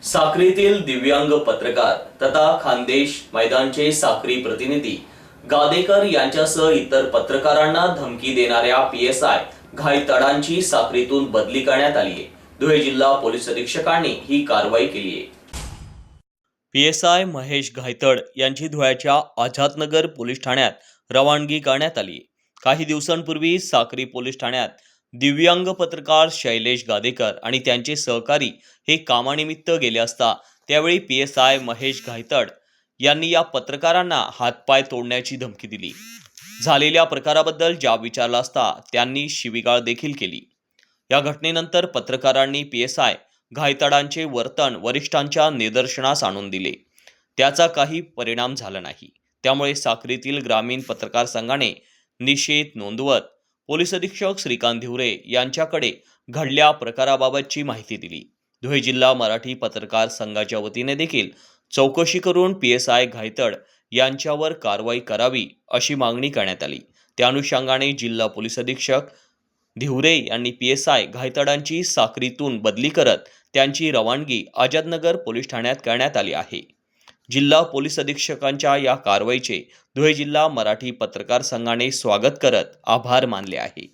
साक्रीतील दिव्यांग पत्रकार तथा खानदेश मैदानचे साक्री प्रतिनिधी गादेकर यांच्यासह इतर पत्रकारांना धमकी देणाऱ्या पीएसआय घायतडांची साक्रीतून बदली करण्यात आली आहे। धुळे जिल्हा पोलीस अधीक्षकांनी ही कारवाई केली आहे। पीएसआय महेश घायतड यांची धुळ्याच्या आझादनगर पोलीस ठाण्यात रवानगी करण्यात आली। काही दिवसांपूर्वी साक्री पोलीस ठाण्यात दिव्यांग पत्रकार शैलेश गादेकर आणि त्यांचे सहकारी हे कामानिमित्त गेले असता त्यावेळी पीएसआय महेश घायतड यांनी या पत्रकारांना हातपाय तोडण्याची धमकी दिली। झालेल्या प्रकाराबद्दल जाब विचारला असता त्यांनी शिवीगाळ देखील केली। या घटनेनंतर पत्रकारांनी पीएसआय घायतडांचे वर्तन वरिष्ठांच्या निदर्शनास आणून दिले। त्याचा काही परिणाम झाला नाही। त्यामुळे साक्रीतील ग्रामीण पत्रकार संघाने निषेध नोंदवत पोलीस अधीक्षक श्रीकांत धिवरे यांच्याकडे घडल्या प्रकाराबाबतची माहिती दिली। धुळे जिल्हा मराठी पत्रकार संघाच्या वतीने देखील चौकशी करून पीएसआय घायतड यांच्यावर कारवाई करावी अशी मागणी करण्यात आली। त्या अनुषंगाने जिल्हा पोलीस अधीक्षक धिवरे यांनी पीएसआय घायतडांची साक्रीतून बदली करत त्यांची रवानगी आझादनगर पोलीस ठाण्यात करण्यात आली आहे। जिल्हा पोलीस अधीक्षकांच्या या कारवाईचे धुळे जिल्हा मराठी पत्रकार संघाने स्वागत करत आभार मानले आहे।